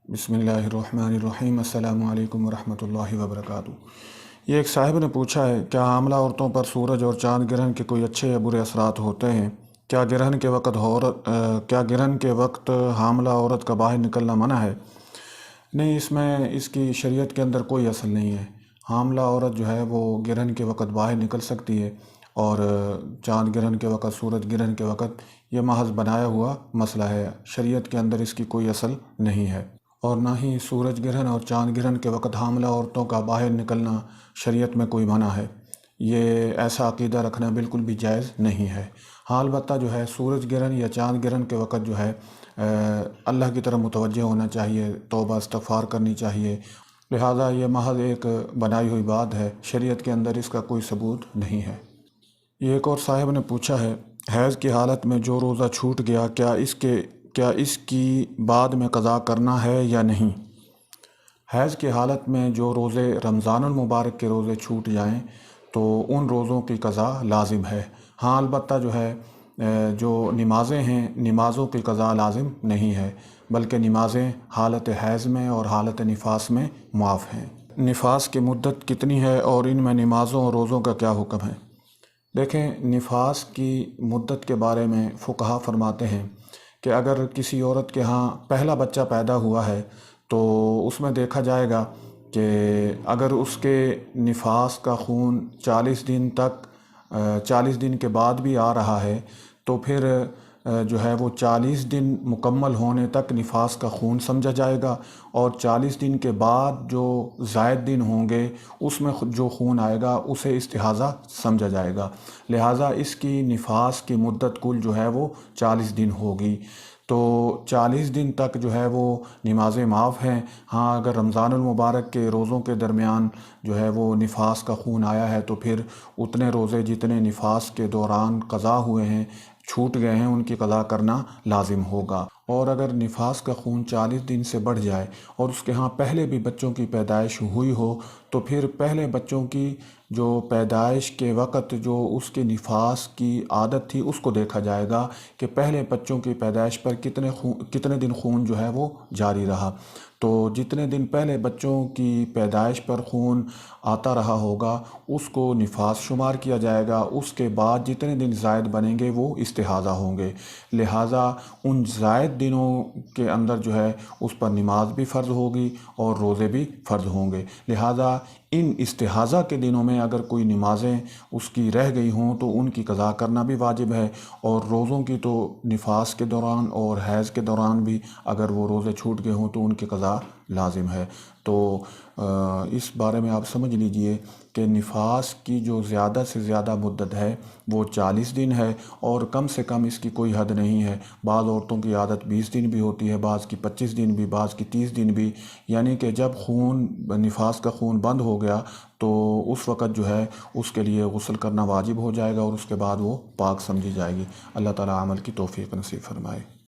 بسم اللہ الرحمن الرحیم۔ السلام علیکم ورحمۃ اللہ وبرکاتہ۔ یہ ایک صاحب نے پوچھا ہے، کیا حاملہ عورتوں پر سورج اور چاند گرہن کے کوئی اچھے یا برے اثرات ہوتے ہیں؟ کیا گرہن کے وقت حاملہ عورت کا باہر نکلنا منع ہے؟ نہیں، اس کی شریعت کے اندر کوئی اصل نہیں ہے۔ حاملہ عورت جو ہے وہ گرہن کے وقت باہر نکل سکتی ہے، اور چاند گرہن کے وقت، سورج گرہن کے وقت یہ محض بنایا ہوا مسئلہ ہے۔ شریعت کے اندر اس کی کوئی اصل نہیں ہے، اور نہ ہی سورج گرہن اور چاند گرہن کے وقت حاملہ عورتوں کا باہر نکلنا شریعت میں کوئی منع ہے۔ یہ ایسا عقیدہ رکھنا بالکل بھی جائز نہیں ہے۔ ہاں، البتہ جو ہے سورج گرہن یا چاند گرہن کے وقت جو ہے اللہ کی طرف متوجہ ہونا چاہیے، توبہ استغفار کرنی چاہیے۔ لہٰذا یہ محض ایک بنائی ہوئی بات ہے، شریعت کے اندر اس کا کوئی ثبوت نہیں ہے۔ یہ ایک اور صاحب نے پوچھا ہے، حیض کی حالت میں جو روزہ چھوٹ گیا، کیا اس کی بعد میں قضا کرنا ہے یا نہیں؟ حیض کی حالت میں جو روزے رمضان المبارک کے روزے چھوٹ جائیں تو ان روزوں کی قضا لازم ہے۔ ہاں، البتہ جو ہے جو نمازیں ہیں، نمازوں کی قضا لازم نہیں ہے، بلکہ نمازیں حالت حیض میں اور حالت نفاس میں معاف ہیں۔ نفاس کی مدت کتنی ہے اور ان میں نمازوں اور روزوں کا کیا حکم ہے؟ دیکھیں، نفاس کی مدت کے بارے میں فقہا فرماتے ہیں کہ اگر کسی عورت کے ہاں پہلا بچہ پیدا ہوا ہے تو اس میں دیکھا جائے گا کہ اگر اس کے نفاس کا خون 40 دن کے بعد بھی آ رہا ہے تو پھر جو ہے وہ 40 دن مکمل ہونے تک نفاس کا خون سمجھا جائے گا، اور 40 دن کے بعد جو زائد دن ہوں گے اس میں جو خون آئے گا اسے استحاضہ سمجھا جائے گا۔ لہٰذا اس کی نفاس کی مدت کل جو ہے وہ 40 دن ہوگی۔ تو 40 دن تک جو ہے وہ نمازیں معاف ہیں۔ ہاں، اگر رمضان المبارک کے روزوں کے درمیان جو ہے وہ نفاس کا خون آیا ہے تو پھر اتنے روزے جتنے نفاس کے دوران قضا ہوئے ہیں، چھوٹ گئے ہیں، ان کی قضا کرنا لازم ہوگا۔ اور اگر نفاس کا خون 40 دن سے بڑھ جائے اور اس کے ہاں پہلے بھی بچوں کی پیدائش ہوئی ہو تو پھر پہلے بچوں کی جو پیدائش کے وقت جو اس کے نفاس کی عادت تھی اس کو دیکھا جائے گا کہ پہلے بچوں کی پیدائش پر کتنے دن خون جو ہے وہ جاری رہا۔ تو جتنے دن پہلے بچوں کی پیدائش پر خون آتا رہا ہوگا اس کو نفاس شمار کیا جائے گا۔ اس کے بعد جتنے دن زائد بنیں گے وہ استحاضہ ہوں گے۔ لہٰذا ان زائد دنوں کے اندر جو ہے اس پر نماز بھی فرض ہوگی اور روزے بھی فرض ہوں گے۔ لہٰذا ان استحاضہ کے دنوں میں اگر کوئی نمازیں اس کی رہ گئی ہوں تو ان کی قضا کرنا بھی واجب ہے، اور روزوں کی تو نفاس کے دوران اور حیض کے دوران بھی اگر وہ روزے چھوٹ گئے ہوں تو ان کی قضا لازم ہے۔ تو اس بارے میں آپ سمجھ لیجئے کہ نفاس کی جو زیادہ سے زیادہ مدت ہے وہ 40 دن ہے، اور کم سے کم اس کی کوئی حد نہیں ہے۔ بعض عورتوں کی عادت 20 دن بھی ہوتی ہے، بعض کی 25 دن بھی، بعض کی 30 دن بھی، یعنی کہ جب نفاس کا خون بند ہو گیا تو اس وقت جو ہے اس کے لیے غسل کرنا واجب ہو جائے گا، اور اس کے بعد وہ پاک سمجھی جائے گی۔ اللہ تعالیٰ عمل کی توفیق نصیب فرمائے۔